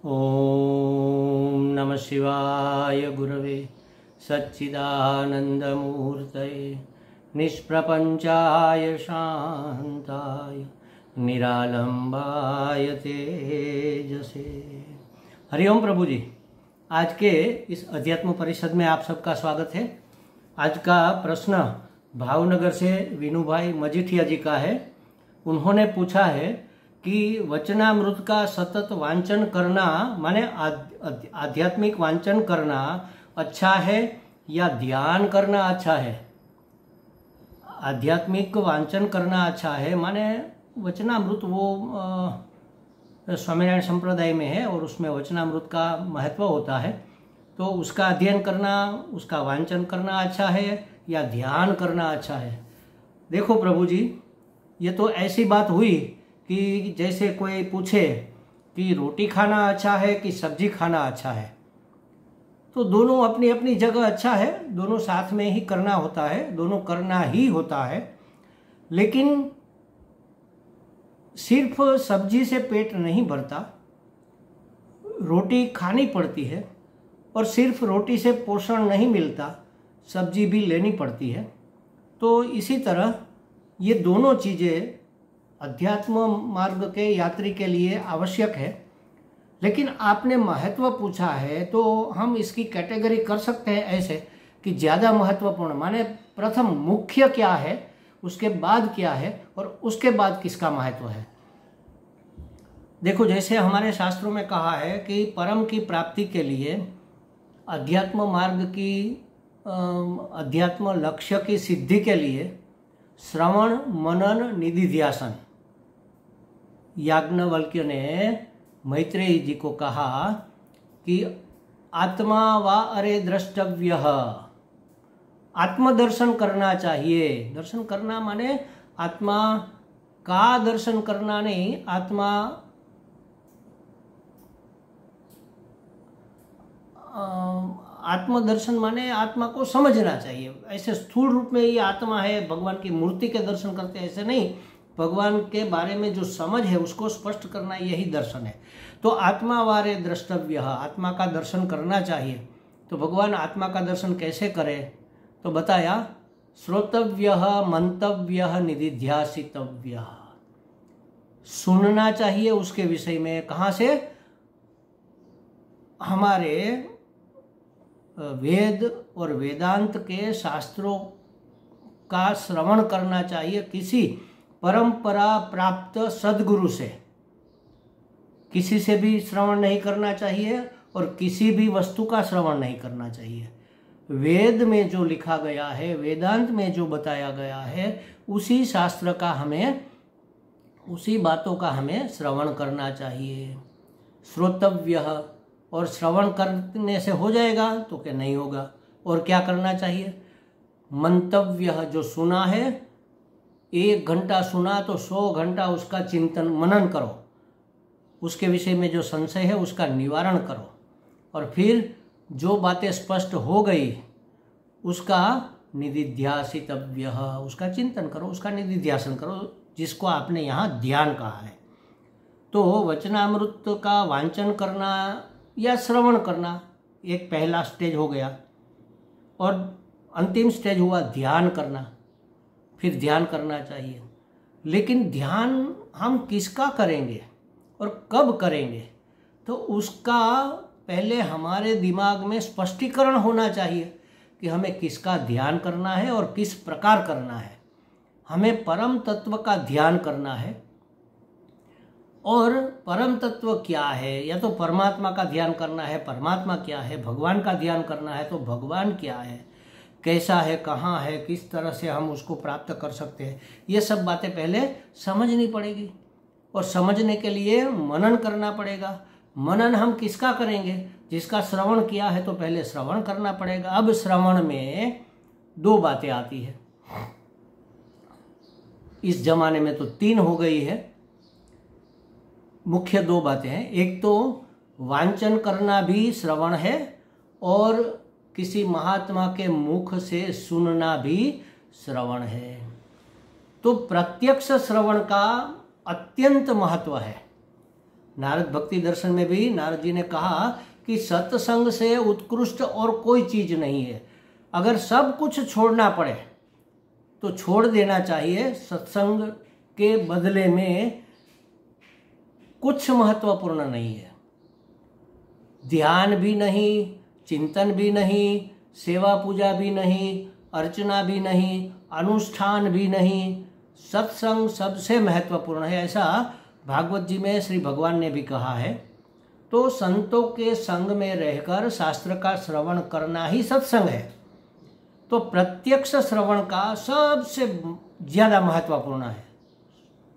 ओम नमः शिवाय गुरवे सच्चिदानंदमूर्तये निष्प्रपंचाय शांताय निरालंबाय तेजसे। हरिओम प्रभु जी, आज के इस अध्यात्म परिषद में आप सबका स्वागत है। आज का प्रश्न भावनगर से विनू भाई मजीठिया जी का है। उन्होंने पूछा है कि वचनामृत का सतत वांचन करना माने आध्यात्मिक वांचन करना अच्छा है या ध्यान करना अच्छा है। आध्यात्मिक वांचन करना अच्छा है माने वचनामृत वो स्वामीनारायण संप्रदाय में है और उसमें वचनामृत का महत्व होता है, तो उसका अध्ययन करना, उसका वांचन करना अच्छा है या ध्यान करना अच्छा है। देखो प्रभु जी, ये तो ऐसी बात हुई कि जैसे कोई पूछे कि रोटी खाना अच्छा है कि सब्जी खाना अच्छा है, तो दोनों अपनी अपनी जगह अच्छा है, दोनों साथ में ही करना होता है, दोनों करना ही होता है। लेकिन सिर्फ सब्जी से पेट नहीं भरता, रोटी खानी पड़ती है और सिर्फ रोटी से पोषण नहीं मिलता, सब्जी भी लेनी पड़ती है। तो इसी तरह ये दोनों चीज़ें अध्यात्म मार्ग के यात्री के लिए आवश्यक है। लेकिन आपने महत्व पूछा है तो हम इसकी कैटेगरी कर सकते हैं ऐसे कि ज़्यादा महत्वपूर्ण माने प्रथम मुख्य क्या है, उसके बाद क्या है और उसके बाद किसका महत्व है। देखो, जैसे हमारे शास्त्रों में कहा है कि परम की प्राप्ति के लिए अध्यात्म मार्ग की अध्यात्म लक्ष्य की सिद्धि के लिए श्रवण मनन निधिध्यासन। याज्ञवल्क्य ने मैत्रेयी जी को कहा कि आत्मा वा अरे द्रष्टव्य, आत्मदर्शन करना चाहिए। दर्शन करना माने आत्मा का दर्शन करना नहीं, आत्मदर्शन माने आत्मा को समझना चाहिए। ऐसे स्थूल रूप में ये आत्मा है, भगवान की मूर्ति के दर्शन करते हैं, ऐसे नहीं। भगवान के बारे में जो समझ है उसको स्पष्ट करना, यही दर्शन है। तो आत्मा वारे द्रष्टव्य, आत्मा का दर्शन करना चाहिए। तो भगवान आत्मा का दर्शन कैसे करे, तो बताया श्रोतव्य मंतव्य निधिध्यासितव्य। सुनना चाहिए उसके विषय में, कहाँ से, हमारे वेद और वेदांत के शास्त्रों का श्रवण करना चाहिए, किसी परंपरा प्राप्त सद्गुरु से। किसी से भी श्रवण नहीं करना चाहिए और किसी भी वस्तु का श्रवण नहीं करना चाहिए। वेद में जो लिखा गया है, वेदांत में जो बताया गया है, उसी शास्त्र का हमें, उसी बातों का हमें श्रवण करना चाहिए। श्रोतव्य, और श्रवण करने से हो जाएगा तो क्या नहीं होगा। और क्या करना चाहिए, मंतव्य, जो सुना है 1 घंटा सुना तो 100 घंटा उसका चिंतन मनन करो, उसके विषय में जो संशय है उसका निवारण करो, और फिर जो बातें स्पष्ट हो गई उसका निधिध्यासितव्य, उसका चिंतन करो, उसका निधिध्यासन करो, जिसको आपने यहाँ ध्यान कहा है। तो वचनामृत का वांचन करना या श्रवण करना एक पहला स्टेज हो गया, और अंतिम स्टेज हुआ ध्यान करना। फिर ध्यान करना चाहिए, लेकिन ध्यान हम किसका करेंगे और कब करेंगे, तो उसका पहले हमारे दिमाग में स्पष्टीकरण होना चाहिए कि हमें किसका ध्यान करना है और किस प्रकार करना है। हमें परम तत्व का ध्यान करना है, और परम तत्व क्या है, या तो परमात्मा का ध्यान करना है, परमात्मा क्या है, भगवान का ध्यान करना है तो भगवान क्या है, कैसा है, कहाँ है, किस तरह से हम उसको प्राप्त कर सकते हैं। ये सब बातें पहले समझनी पड़ेगी, और समझने के लिए मनन करना पड़ेगा। मनन हम किसका करेंगे, जिसका श्रवण किया है तो पहले श्रवण करना पड़ेगा। अब श्रवण में 2 बातें आती है, इस जमाने में तो 3 हो गई है। मुख्य 2 बातें हैं, एक तो वांचन करना भी श्रवण है, और किसी महात्मा के मुख से सुनना भी श्रवण है। तो प्रत्यक्ष श्रवण का अत्यंत महत्व है। नारद भक्ति दर्शन में भी नारद जी ने कहा कि सत्संग से उत्कृष्ट और कोई चीज नहीं है। अगर सब कुछ छोड़ना पड़े तो छोड़ देना चाहिए। सत्संग के बदले में कुछ महत्वपूर्ण नहीं है। ध्यान भी नहीं, चिंतन भी नहीं, सेवा पूजा भी नहीं, अर्चना भी नहीं, अनुष्ठान भी नहीं, सत्संग सबसे महत्वपूर्ण है, ऐसा भागवत जी में श्री भगवान ने भी कहा है। तो संतों के संग में रहकर शास्त्र का श्रवण करना ही सत्संग है। तो प्रत्यक्ष श्रवण का सबसे ज्यादा महत्वपूर्ण है,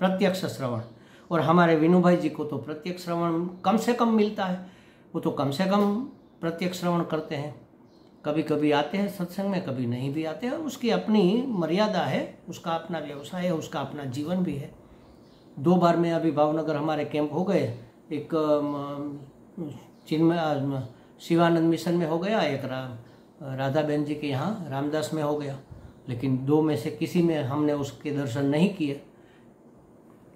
प्रत्यक्ष श्रवण। और हमारे विनू भाई जी को तो प्रत्यक्ष श्रवण कम से कम मिलता है, वो तो कम से कम प्रत्यक्ष श्रवण करते हैं। कभी कभी आते हैं सत्संग में, कभी नहीं भी आते हैं, उसकी अपनी मर्यादा है, उसका अपना व्यवसाय है, उसका अपना जीवन भी है। 2 बार में अभी भावनगर हमारे कैंप हो गए, एक चिन्मय शिवानंद मिशन में हो गया, एक राधा बहन जी के यहाँ रामदास में हो गया, लेकिन 2 में से किसी में हमने उसके दर्शन नहीं किए।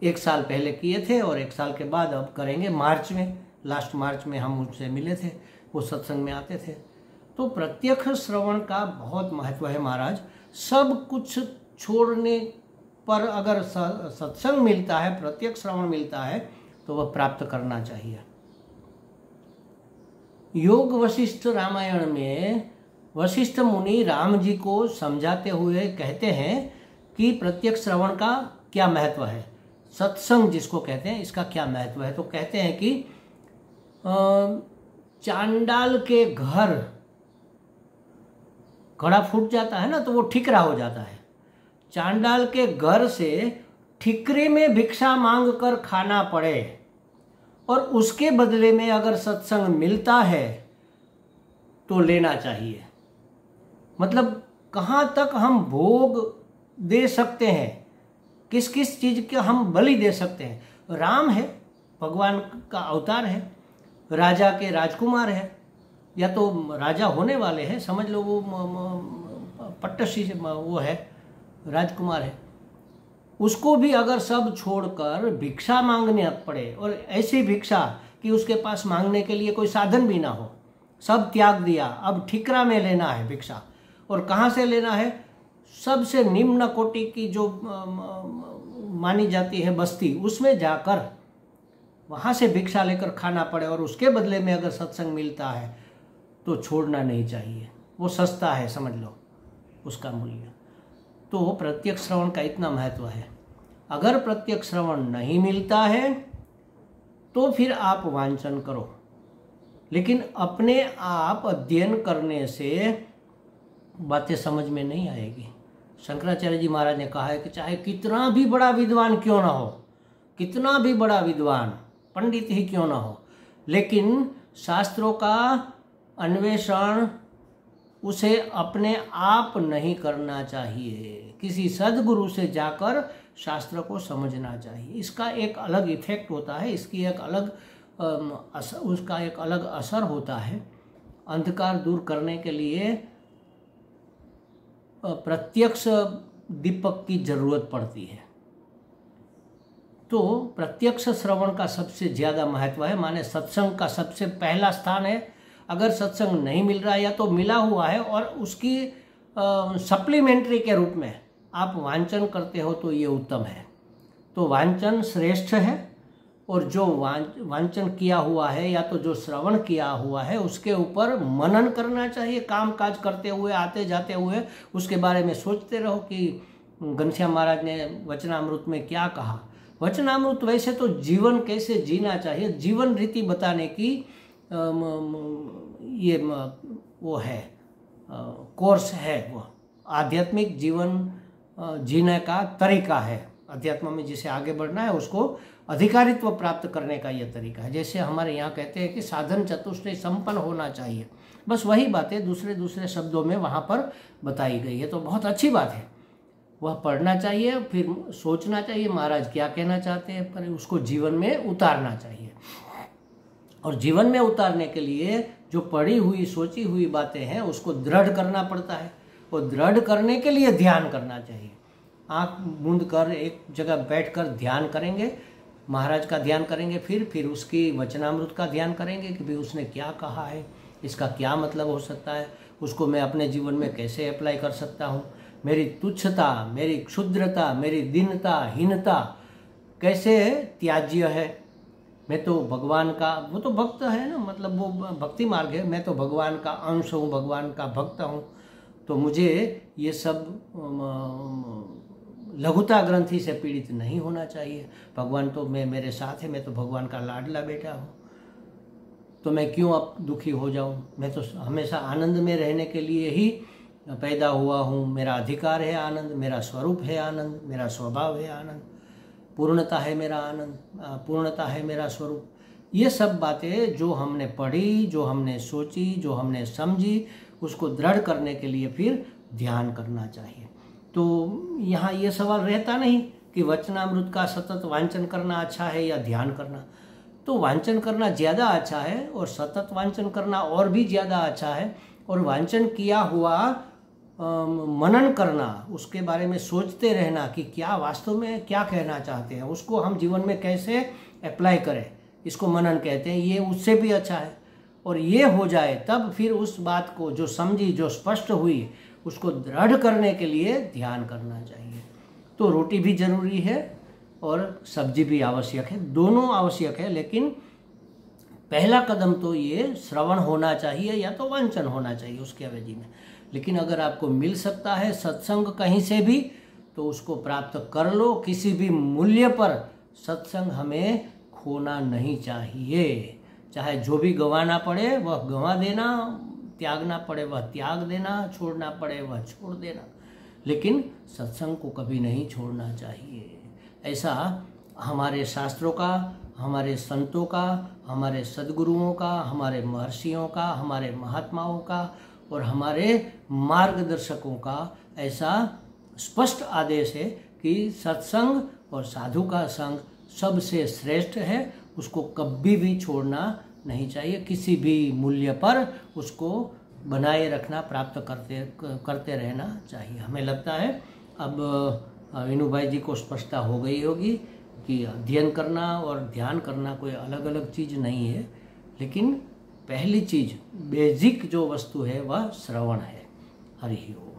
1 साल पहले किए थे और 1 साल के बाद अब करेंगे मार्च में, लास्ट मार्च में हम उनसे मिले थे, वो सत्संग में आते थे। तो प्रत्यक्ष श्रवण का बहुत महत्व है महाराज। सब कुछ छोड़ने पर अगर सत्संग मिलता है, प्रत्यक्ष श्रवण मिलता है, तो वह प्राप्त करना चाहिए। योग वशिष्ठ रामायण में वशिष्ठ मुनि राम जी को समझाते हुए कहते हैं कि प्रत्यक्ष श्रवण का क्या महत्व है, सत्संग जिसको कहते हैं इसका क्या महत्व है। तो कहते हैं कि चांडाल के घड़ा फूट जाता है ना, तो वो ठिकरा हो जाता है। चांडाल के घर से ठिकरे में भिक्षा मांग कर खाना पड़े और उसके बदले में अगर सत्संग मिलता है तो लेना चाहिए। मतलब कहाँ तक हम भोग दे सकते हैं, किस किस चीज के हम बलि दे सकते हैं। राम है, भगवान का अवतार है, राजा के राजकुमार है, या तो राजा होने वाले हैं, समझ लो वो पट्टशी से वो है, राजकुमार है। उसको भी अगर सब छोड़कर भिक्षा मांगने पड़े, और ऐसी भिक्षा कि उसके पास मांगने के लिए कोई साधन भी ना हो, सब त्याग दिया, अब ठिकरा में लेना है भिक्षा। और कहाँ से लेना है? सबसे निम्न कोटि की जो मानी जाती है बस्ती, उसमें जाकर वहाँ से भिक्षा लेकर खाना पड़े, और उसके बदले में अगर सत्संग मिलता है तो छोड़ना नहीं चाहिए। वो सस्ता है, समझ लो उसका मूल्य। तो प्रत्यक्ष श्रवण का इतना महत्व है। अगर प्रत्यक्ष श्रवण नहीं मिलता है तो फिर आप वांछन करो, लेकिन अपने आप अध्ययन करने से बातें समझ में नहीं आएगी। शंकराचार्य जी महाराज ने कहा है कि चाहे कितना भी बड़ा विद्वान क्यों ना हो, कितना भी बड़ा विद्वान पंडित ही क्यों ना हो, लेकिन शास्त्रों का अन्वेषण उसे अपने आप नहीं करना चाहिए, किसी सद्गुरु से जाकर शास्त्र को समझना चाहिए। इसका एक अलग इफेक्ट होता है, इसकी एक अलग उसका एक अलग असर होता है। अंधकार दूर करने के लिए प्रत्यक्ष दीपक की जरूरत पड़ती है। तो प्रत्यक्ष श्रवण का सबसे ज़्यादा महत्व है, माने सत्संग का सबसे पहला स्थान है। अगर सत्संग नहीं मिल रहा है या तो मिला हुआ है और उसकी सप्लीमेंट्री के रूप में आप वांचन करते हो तो ये उत्तम है। तो वांचन श्रेष्ठ है, और जो वांचन किया हुआ है या तो जो श्रवण किया हुआ है उसके ऊपर मनन करना चाहिए। काम काज करते हुए, आते जाते हुए उसके बारे में सोचते रहो कि घनश्याम महाराज ने वचनामृत में क्या कहा। वचनामृत वैसे तो जीवन कैसे जीना चाहिए, जीवन रीति बताने की ये वो है, कोर्स है, वो आध्यात्मिक जीवन जीने का तरीका है। अध्यात्म में जिसे आगे बढ़ना है उसको अधिकारित्व प्राप्त करने का यह तरीका है। जैसे हमारे यहाँ कहते हैं कि साधन चतुष्टय संपन्न होना चाहिए, बस वही बातें दूसरे दूसरे शब्दों में वहाँ पर बताई गई है। तो बहुत अच्छी बात है, वह पढ़ना चाहिए, फिर सोचना चाहिए महाराज क्या कहना चाहते हैं, पर उसको जीवन में उतारना चाहिए। और जीवन में उतारने के लिए जो पढ़ी हुई सोची हुई बातें हैं उसको दृढ़ करना पड़ता है, और दृढ़ करने के लिए ध्यान करना चाहिए। आँख मूंद कर एक जगह बैठकर ध्यान करेंगे महाराज का ध्यान करेंगे, फिर उसकी वचनामृत का ध्यान करेंगे कि भाई उसने क्या कहा है, इसका क्या मतलब हो सकता है, उसको मैं अपने जीवन में कैसे अप्लाई कर सकता हूँ, मेरी तुच्छता, मेरी क्षुद्रता, मेरी दीनता, हीनता कैसे त्याज्य है। मैं तो भगवान का, वो तो भक्त है ना, मतलब वो भक्ति मार्ग है, मैं तो भगवान का अंश हूँ, भगवान का भक्त हूँ, तो मुझे ये सब लघुता ग्रंथि से पीड़ित नहीं होना चाहिए। भगवान तो मेरे साथ है, मैं तो भगवान का लाडला बेटा हूँ, तो मैं क्यों अब दुखी हो जाऊँ। मैं तो हमेशा आनंद में रहने के लिए ही पैदा हुआ हूँ, मेरा अधिकार है आनंद, मेरा स्वरूप है आनंद, मेरा स्वभाव है आनंद, पूर्णता है मेरा आनंद, पूर्णता है मेरा स्वरूप। ये सब बातें जो हमने पढ़ी, जो हमने सोची, जो हमने समझी, उसको दृढ़ करने के लिए फिर ध्यान करना चाहिए। तो यहाँ ये सवाल रहता नहीं कि वचनामृत का सतत वांचन करना अच्छा है या ध्यान करना। तो वांचन करना ज़्यादा अच्छा है और सतत वांचन करना और भी ज़्यादा अच्छा है। और वांचन किया हुआ मनन करना, उसके बारे में सोचते रहना कि क्या वास्तव में क्या कहना चाहते हैं, उसको हम जीवन में कैसे अप्लाई करें, इसको मनन कहते हैं। ये उससे भी अच्छा है। और ये हो जाए तब फिर उस बात को जो समझी, जो स्पष्ट हुई, उसको दृढ़ करने के लिए ध्यान करना चाहिए। तो रोटी भी जरूरी है और सब्जी भी आवश्यक है, दोनों आवश्यक है, लेकिन पहला कदम तो ये श्रवण होना चाहिए या तो वांचन होना चाहिए उसके अवधि में। लेकिन अगर आपको मिल सकता है सत्संग कहीं से भी, तो उसको प्राप्त कर लो। किसी भी मूल्य पर सत्संग हमें खोना नहीं चाहिए। चाहे जो भी गंवाना पड़े वह गंवा देना, त्यागना पड़े वह त्याग देना, छोड़ना पड़े वह छोड़ देना, लेकिन सत्संग को कभी नहीं छोड़ना चाहिए। ऐसा हमारे शास्त्रों का, हमारे संतों का, हमारे सद्गुरुओं का, हमारे महर्षियों का, हमारे महात्माओं का और हमारे मार्गदर्शकों का ऐसा स्पष्ट आदेश है कि सत्संग और साधु का संग सबसे श्रेष्ठ है। उसको कभी भी छोड़ना नहीं चाहिए, किसी भी मूल्य पर उसको बनाए रखना, प्राप्त करते रहना चाहिए। हमें लगता है अब विनू भाई जी को स्पष्टता हो गई होगी कि अध्ययन करना और ध्यान करना कोई अलग अलग चीज़ नहीं है, लेकिन पहली चीज़ बेसिक जो वस्तु है वह श्रवण है। हरि ओम।